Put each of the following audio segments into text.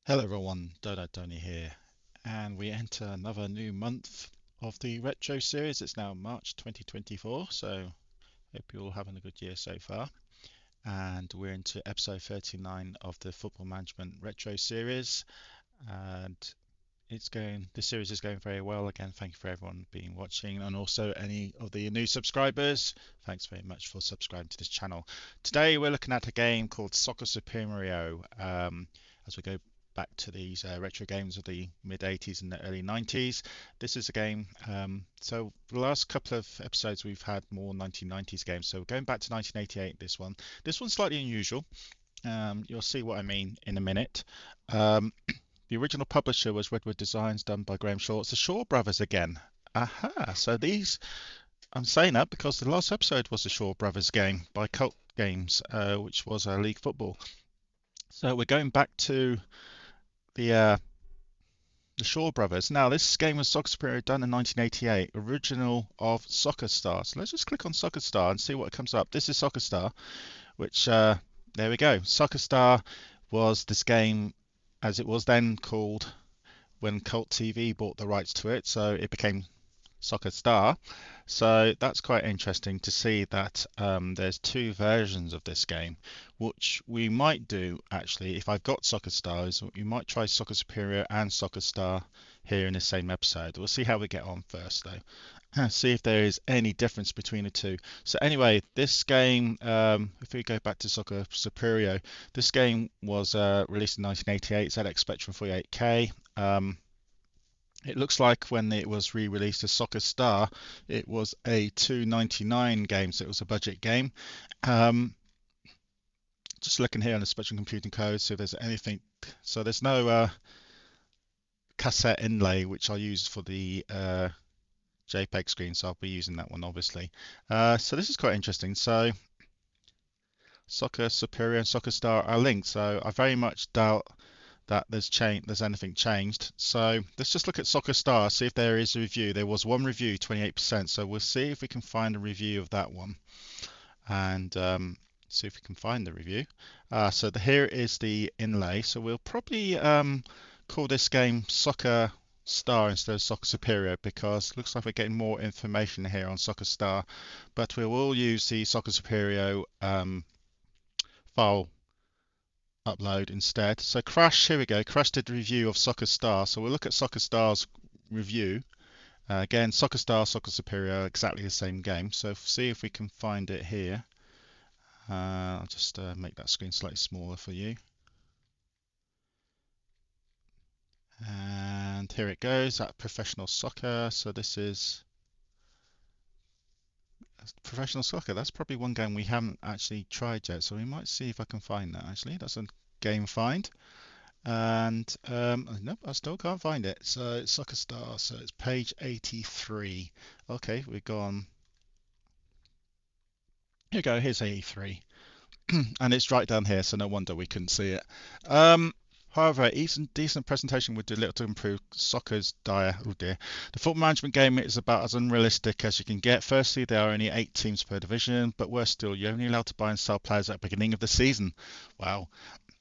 Hello everyone, Dodo Tony here, and we enter another new month of the retro series. It's now March 2024, so hope you're all having a good year so far. And we're into episode 39 of the Football Management Retro series, and this series is going very well. Again, thank you for everyone being watching, and also any of the new subscribers. Thanks very much for subscribing to this channel. Today we're looking at a game called Soccer Supremo. As we go back to these retro games of the mid 80s and the early 90s. This is a game. So the last couple of episodes we've had more 1990s games. So we're going back to 1988. This one's slightly unusual. You'll see what I mean in a minute. The original publisher was Redwood Designs, done by Graham Shaw. It's the Shaw brothers again. Aha! So I'm saying that because the last episode was the Shaw brothers game by Cult Games, which was League Football. So we're going back to the Shaw brothers. Now, this game was Soccer Supremo done in 1988, original of Soccer Star. So let's just click on Soccer Star and see what comes up. This is Soccer Star, which there we go. Soccer Star was this game, as it was then called, when Cult TV bought the rights to it. So it became Soccer Star. So that's quite interesting to see that there's two versions of this game, which we might do actually if I've got Soccer Stars. We might try Soccer Superior and Soccer Star here in the same episode. We'll see how we get on first though. See if there is any difference between the two. So anyway, this game, if we go back to Soccer Superior, this game was released in 1988. ZX Spectrum 48K. It looks like when it was re-released as Soccer Star, it was a 2.99 game, so it was a budget game. Just looking here on the Spectrum Computing Code, see if there's anything. So there's no cassette inlay, which I'll use for the JPEG screen, so I'll be using that one obviously. So this is quite interesting. So Soccer Superior and Soccer Star are linked, so I very much doubt that there's anything changed. So let's just look at Soccer Star, see if there is a review. There was one review, 28%. So we'll see if we can find a review of that one, and see if we can find the review. Here is the inlay. So we'll probably call this game Soccer Star instead of Soccer Superior, because it looks like we're getting more information here on Soccer Star, but we will use the Soccer Superior file upload instead. So Crash, here we go. Crash did a review of Soccer Star. So we'll look at Soccer Star's review. Again, Soccer Star, Soccer Superior, exactly the same game. So see if we can find it here. I'll just make that screen slightly smaller for you. And here it goes, at Professional Soccer. So this is Professional Soccer. That's probably one game we haven't actually tried yet. So we might see if I can find that actually. That's a game find. And nope, I still can't find it. So it's Soccer Star, so it's page 83. Okay, we've gone. Here we go, here's 83. And it's right down here, so no wonder we couldn't see it. However, decent presentation would do little to improve soccer's dire. Oh dear. The football management game is about as unrealistic as you can get. Firstly, there are only 8 teams per division, but worse still, you're only allowed to buy and sell players at the beginning of the season. Wow.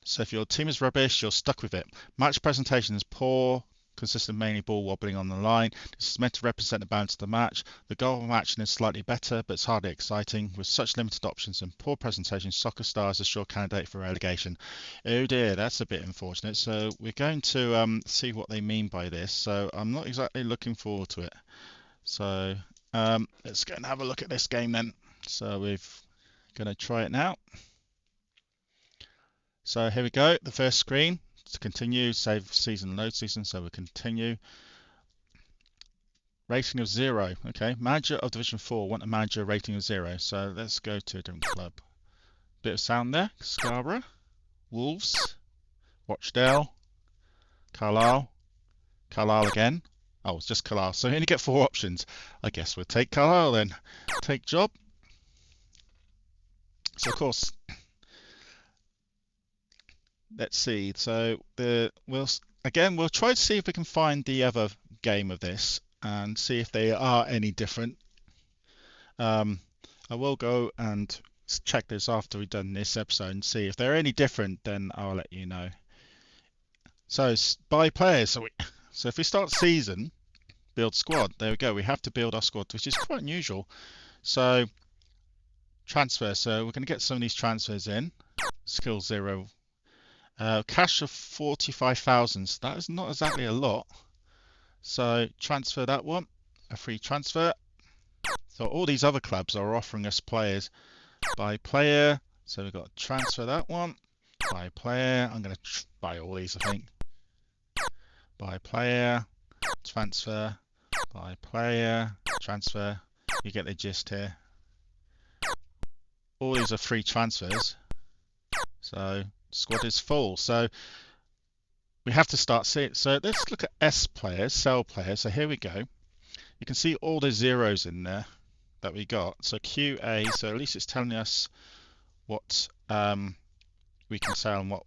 So if your team is rubbish, you're stuck with it. Match presentation is poor, consisting of mainly ball wobbling on the line. This is meant to represent the balance of the match. The goal matching is slightly better, but it's hardly exciting. With such limited options and poor presentation, Soccer Star is a sure candidate for relegation. Oh dear, that's a bit unfortunate. So we're going to see what they mean by this. So I'm not exactly looking forward to it. So let's go and have a look at this game then. So we're going to try it now. So here we go, the first screen. To continue, save season, load season, so we continue. Rating of 0. Okay, manager of Division 4, want a manager rating of 0. So let's go to a different club. Bit of sound there. Scarborough, Wolves, Rochdale, Carlisle, Carlisle again. Oh, it's just Carlisle. So we only get 4 options. I guess we'll take Carlisle then. Take job. So of course, let's see. So we'll try to see if we can find the other game of this and see if they are any different. I will go and check this after we've done this episode and see if they're any different. Then I'll let you know. So buy players. So if we start season, build squad. There we go. We have to build our squad, which is quite unusual. So transfer. So we're going to get some of these transfers in. Skill 0. Cash of 45,000. So that is not exactly a lot. So transfer that one. A free transfer. So all these other clubs are offering us players by player. So we've got to transfer that one. By player. I'm going to buy all these, I think. By player. Transfer. By player. Transfer. You get the gist here. All these are free transfers. So squad is full. So we have to start seeing. So let's look at S players, sell players. So here we go. You can see all the zeros in there that we got. So QA. So at least it's telling us what we can sell and what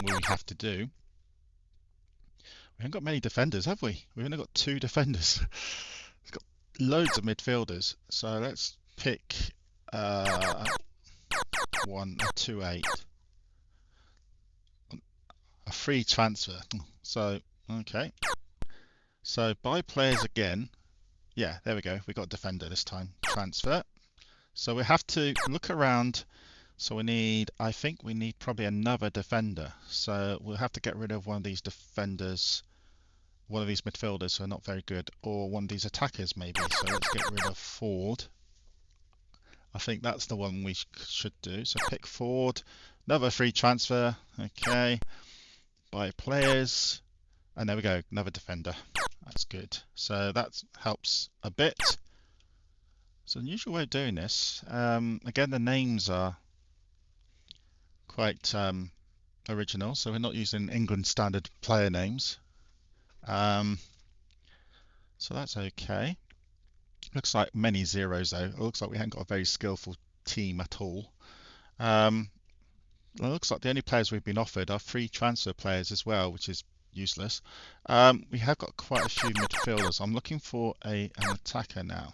we have to do. We haven't got many defenders, have we? We've only got 2 defenders. We've got loads of midfielders. So let's pick 128. A free transfer. So okay. So buy players again. Yeah, there we go. We got defender this time. Transfer. So we have to look around. So I think we need probably another defender. So we'll have to get rid of one of these defenders, one of these midfielders who are not very good, or one of these attackers maybe. So let's get rid of Ford. I think that's the one we should do. So pick Ford. Another free transfer. Okay. Buy players. And there we go. Another defender. That's good. So that helps a bit. It's an unusual way of doing this. Again, the names are quite original. So we're not using England standard player names. So that's okay. Looks like many zeros though. It looks like we haven't got a very skillful team at all. It looks like the only players we've been offered are free transfer players as well, which is useless. We have got quite a few midfielders. I'm looking for an attacker now.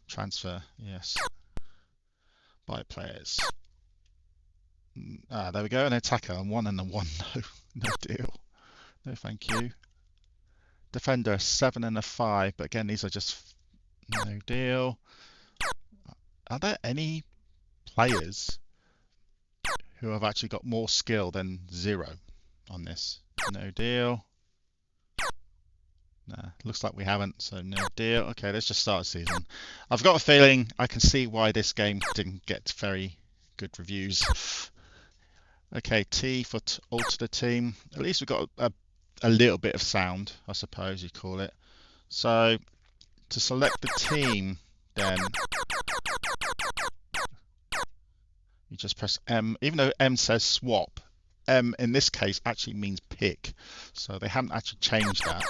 Transfer, yes. Buy players. There we go, an attacker. And 1 and a 1. No, no deal. No, thank you. Defender, 7 and a 5. But again, these are just no deal. Are there any players who have actually got more skill than 0 on this? No deal. Nah, looks like we haven't, so no deal. Okay, let's just start a season. I've got a feeling I can see why this game didn't get very good reviews. Okay, T for alter the team. At least we've got a little bit of sound, I suppose you'd call it. So to select the team, then you just press M. Even though M says swap, M in this case actually means pick. So they haven't actually changed that.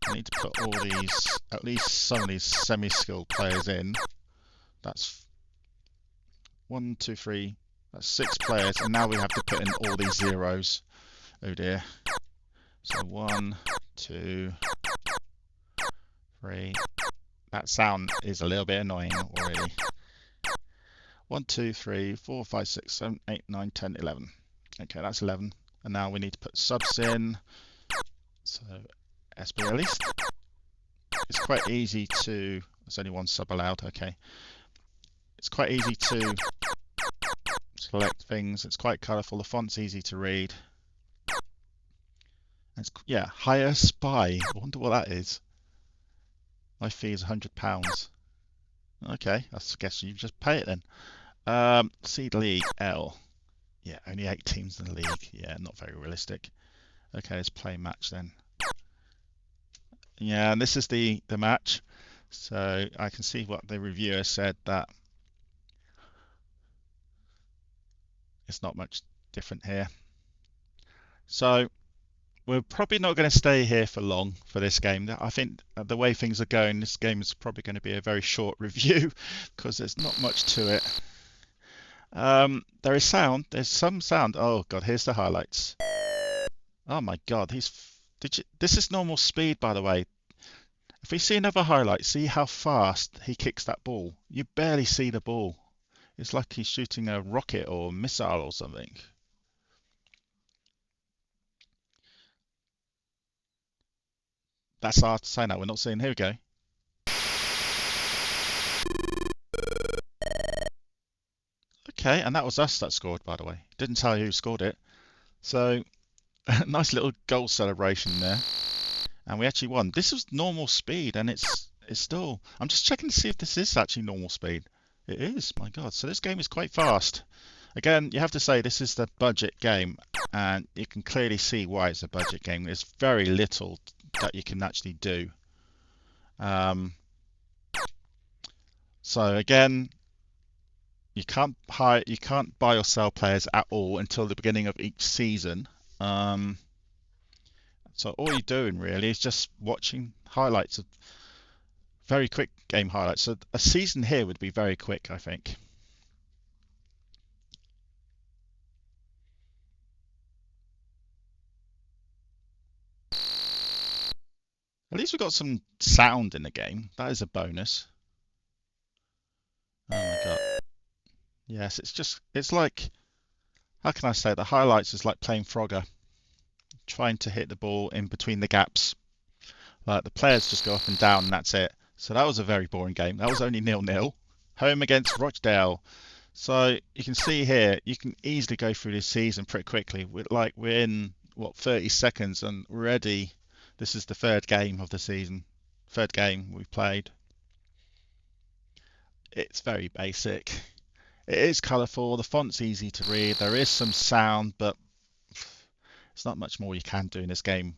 I need to put all these, at least some of these semi-skilled players in. That's 1, 2, 3. That's 6 players, and now we have to put in all these zeros. Oh dear. So 1, 2, 3. That sound is a little bit annoying already. 1, 2, 3, 4, 5, 6, 7, 8, 9, 10, 11. Okay, that's 11. And now we need to put subs in. So SB at least. It's quite easy to. There's only 1 sub allowed. Okay. It's quite easy to select things. It's quite colourful. The font's easy to read. Yeah, hire spy. I wonder what that is. My fee is £100. Okay, I guess you just pay it then. Seed League L. Yeah, only 8 teams in the league. Yeah, not very realistic. Okay, let's play match then. Yeah, and this is the match. So I can see what the reviewer said, that it's not much different here. So we're probably not going to stay here for long for this game. I think the way things are going, this game is probably going to be a very short review because there's not much to it. There is sound. There's some sound. Oh God, here's the highlights. Oh my God, this is normal speed, by the way. If we see another highlight, see how fast he kicks that ball. You barely see the ball. It's like he's shooting a rocket or a missile or something. That's hard to say now. We're not seeing. Here we go. Okay, and that was us that scored, by the way. Didn't tell you who scored it. So, nice little goal celebration there. And we actually won. This was normal speed, and it's still. I'm just checking to see if this is actually normal speed. It is. My God. So this game is quite fast. Again, you have to say this is the budget game, and you can clearly see why it's a budget game. There's very little that you can actually do. Um, so again, you can't buy or sell players at all until the beginning of each season. Um, so all you're doing really is just watching highlights of very quick game highlights. So a season here would be very quick, I think. At least we got some sound in the game. That is a bonus. Oh my God. Yes, it's like, how can I say it? The highlights is like playing Frogger, trying to hit the ball in between the gaps. Like the players just go up and down and that's it. So that was a very boring game. That was only 0-0. Home against Rochdale. So you can see here, you can easily go through this season pretty quickly. We're in what 30 seconds and already this is the third game of the season. Third game we've played. It's very basic. It is colourful. The font's easy to read. There is some sound, but there's not much more you can do in this game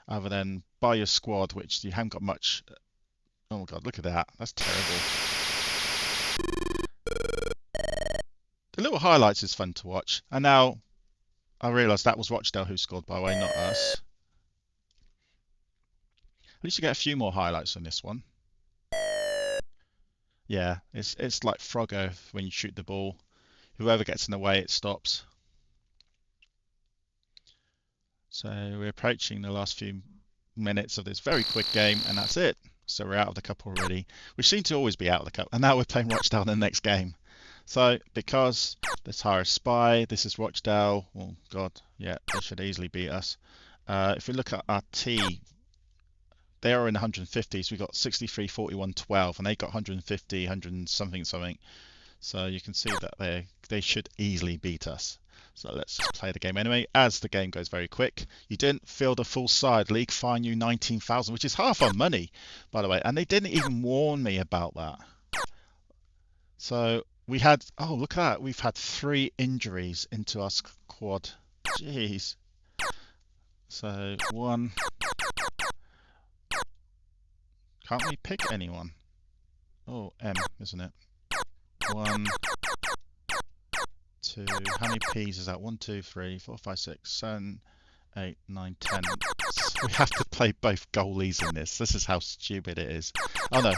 other than buy your squad, which you haven't got much. Oh my God, look at that. That's terrible. The little highlights is fun to watch. And now I realise that was Rochdale who scored, by the way, not us. At least you get a few more highlights on this one. Yeah, it's like Frogger when you shoot the ball. Whoever gets in the way, it stops. So we're approaching the last few minutes of this very quick game, and that's it. So we're out of the cup already. We seem to always be out of the cup, and now we're playing Rochdale in the next game. So because let's hire a spy. This is Rochdale. Oh God, yeah, they should easily beat us. If we look at our T, they are in the 150s. We got 63, 41, 12, and they got 150, 100 something something. So you can see that they should easily beat us. So let's just play the game anyway. As the game goes very quick, you didn't field a full side. League fine you 19,000, which is half our money, by the way. And they didn't even warn me about that. So we had, oh look at that, we've had 3 injuries into our squad. Jeez. So one, can't we pick anyone? Oh, M, isn't it? 1, 2, how many P's is that? 1, 2, 3, 4, 5, 6, 7, 8, 9, 10. We have to play both goalies in this. This is how stupid it is. Oh no,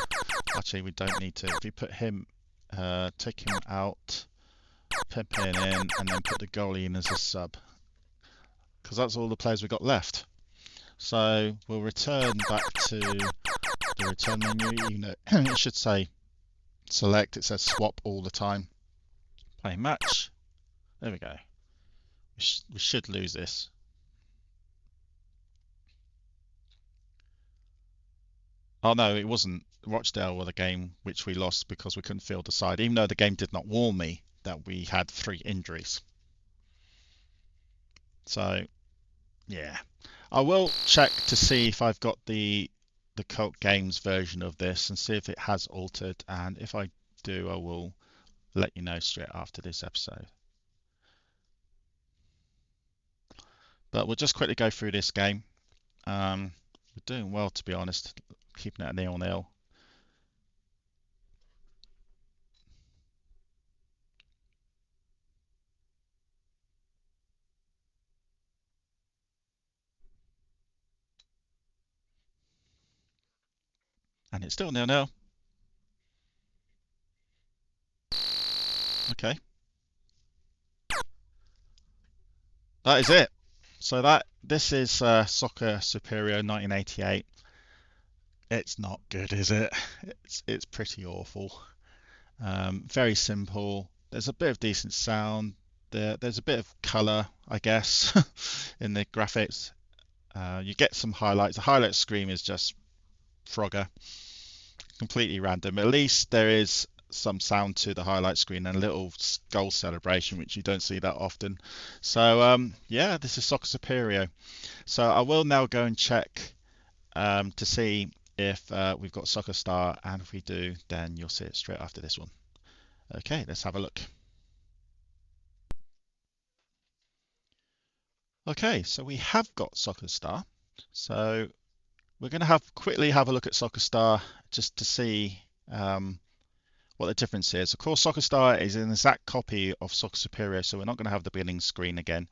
actually we don't need to. If we put him, take him out, Pippin in, and then put the goalie in as a sub. Because that's all the players we've got left. So we'll return back to the return menu. You know, it should say select. It says swap all the time. Play match. There we go. We should lose this. Oh no, it wasn't. Rochdale were the game which we lost because we couldn't field the side, even though the game did not warn me that we had 3 injuries. So yeah, I will check to see if I've got the Cult Games version of this and see if it has altered, and if I do, I will let you know straight after this episode. But we'll just quickly go through this game. We're doing well, to be honest, keeping it at 0-0. And it's still 0-0. Okay. That is it. So this is Soccer Superior 1988. It's not good, is it? It's pretty awful. Very simple. There's a bit of decent sound. There's a bit of colour, I guess, in the graphics. You get some highlights. The highlight screen is just Frogger, completely random. At least there is some sound to the highlight screen and a little goal celebration, which you don't see that often. So yeah, this is Soccer Superior. So I will now go and check to see if we've got Soccer Star, and if we do, then you'll see it straight after this one. Okay, let's have a look. Okay, so we have got Soccer Star. So we're going to quickly have a look at Soccer Star just to see what the difference is. Of course, Soccer Star is an exact copy of Soccer Superior, so we're not going to have the beginning screen again.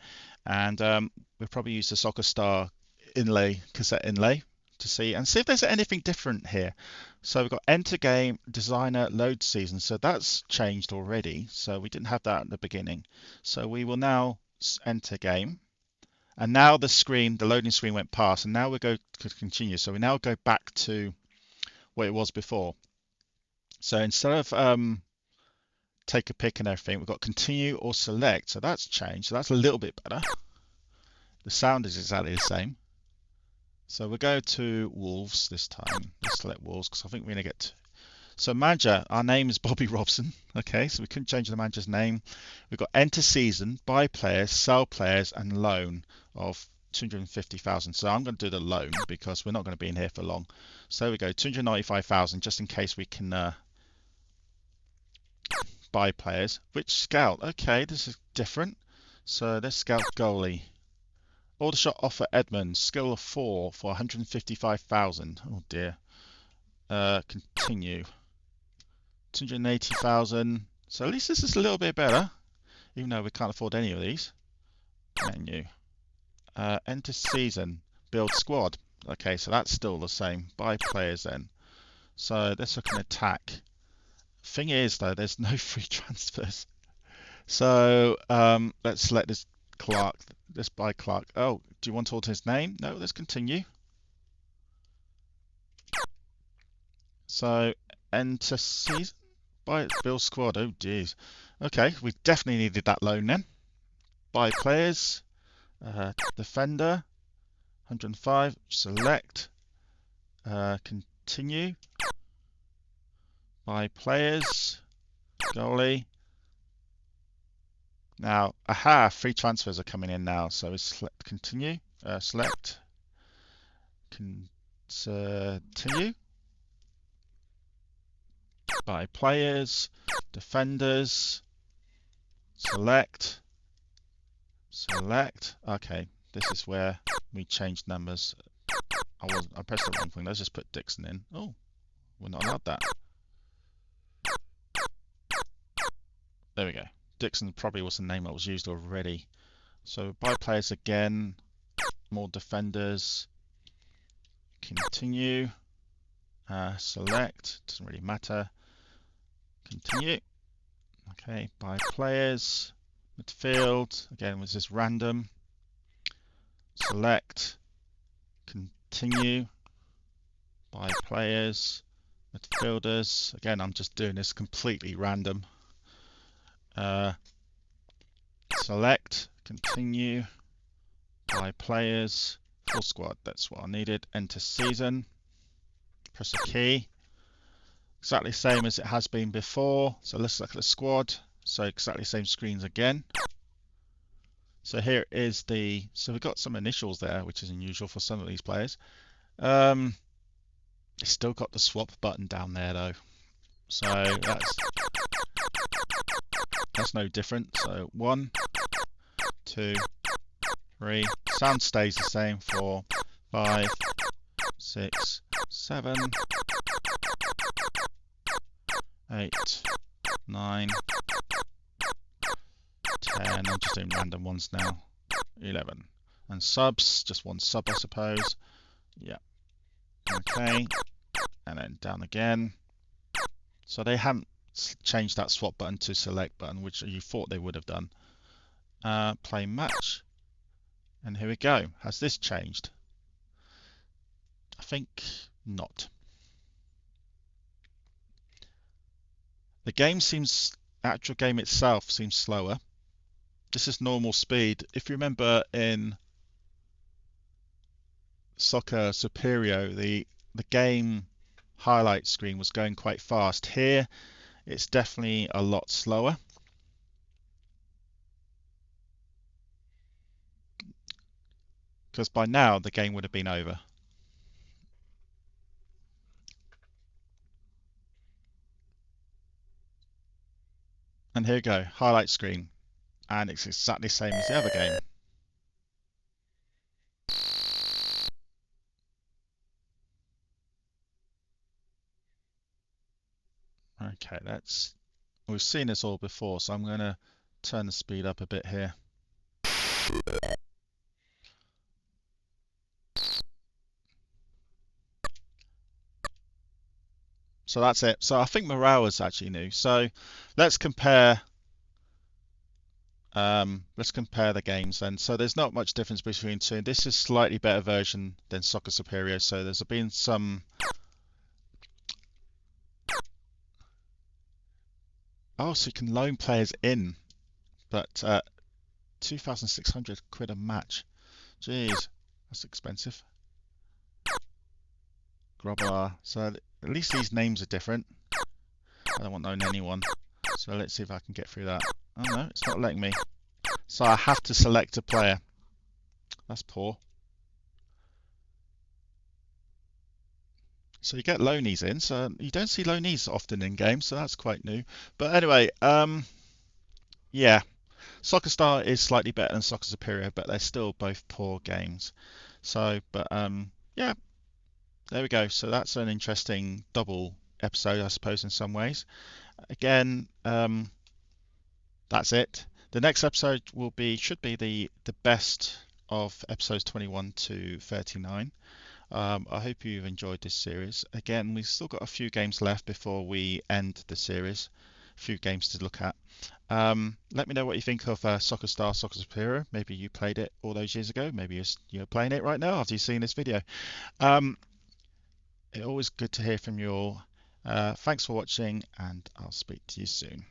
And we'll probably use the Soccer Star inlay, cassette inlay, to see if there's anything different here. So we've got enter game, designer, load season. So that's changed already. So we didn't have that at the beginning. So we will now enter game. And now the loading screen went past, and now we go to continue. So we now go back to what it was before. So instead of take a pick and everything, we've got continue or select. So that's changed. So that's a little bit better. The sound is exactly the same. So we'll go to Wolves this time. Let's select Wolves because I think we're going to get... So manager, our name is Bobby Robson. Okay, so we couldn't change the manager's name. We've got enter season, buy players, sell players, and loan of 250,000. So I'm going to do the loan because we're not going to be in here for long. So we go 295,000 just in case we can buy players. Which scout? Okay, this is different. So let's scout goalie. Order shot offer Edmonds, skill of 4 for 155,000. Oh dear. Continue. 280,000. So at least this is a little bit better, even though we can't afford any of these. Menu. Enter season. Build squad. Okay, so that's still the same. Buy players then. So let's look at attack. Thing is though, there's no free transfers. So let's select this Clark. Let's buy Clark. Oh, do you want to alter his name? No, let's continue. So enter season. Buy build squad. Oh geez. Okay, we definitely needed that loan then. Buy players. Defender. 105. Select. Continue. Buy players. Goalie. Now, aha, free transfers are coming in now. So we select continue. Select. Continue. Buy players. Defenders. Select. Select. Okay, this is where we changed numbers. I pressed the wrong thing. Let's just put Dixon in. Oh, we're not allowed that. There we go. Dixon probably was the name that was used already. So buy players again. More defenders. Continue. Select. Doesn't really matter. Continue. Okay, buy players. Midfield. Again, was this random? Select. Continue. Buy players. Midfielders. Again, I'm just doing this completely random. Select. Continue. Buy players. Full squad. That's what I needed. Enter season. Press a key. Exactly the same as it has been before. So let's look at the squad. So exactly same screens again. So here is so we've got some initials there, which is unusual for some of these players. It's still got the swap button down there though. So that's no different. So 1, 2, 3. Sound stays the same. 4, 5, 6, 7, 8, 9, 10. I'm just doing random ones now. 11. And subs, just one sub, I suppose. Yeah. Okay. And then down again. So they haven't changed that swap button to select button, which you thought they would have done. Play match. And here we go. Has this changed? I think not. The actual game itself seems slower. This is normal speed. If you remember in Soccer Supremo, the game highlight screen was going quite fast. Here, it's definitely a lot slower. Because by now the game would have been over. And here we go, highlight screen. And it's exactly the same as the other game. Okay, we've seen this all before, so I'm going to turn the speed up a bit here. So that's it. So I think morale is actually new. So let's compare the games then. So there's not much difference between two. This is slightly better version than Soccer Superior. So there's been some. Oh, so you can loan players in, but 2,600 quid a match. Jeez, that's expensive. Grubber. So at least these names are different. I don't want to own anyone. So let's see if I can get through that. Oh no, it's not letting me. So I have to select a player. That's poor. So you get loanies in. So you don't see loanies often in games, so that's quite new. But anyway, yeah. Soccer Star is slightly better than Soccer Superior, but they're still both poor games. So, but yeah, there we go. So that's an interesting double episode, I suppose, in some ways. Again, that's it. The next episode should be the best of episodes 21 to 39. I hope you've enjoyed this series. Again, we've still got a few games left before we end the series. A few games to look at. Let me know what you think of Soccer Star, Soccer Superior. Maybe you played it all those years ago. Maybe you're playing it right now after you've seen this video. Um, it's always good to hear from you all. Thanks for watching, and I'll speak to you soon.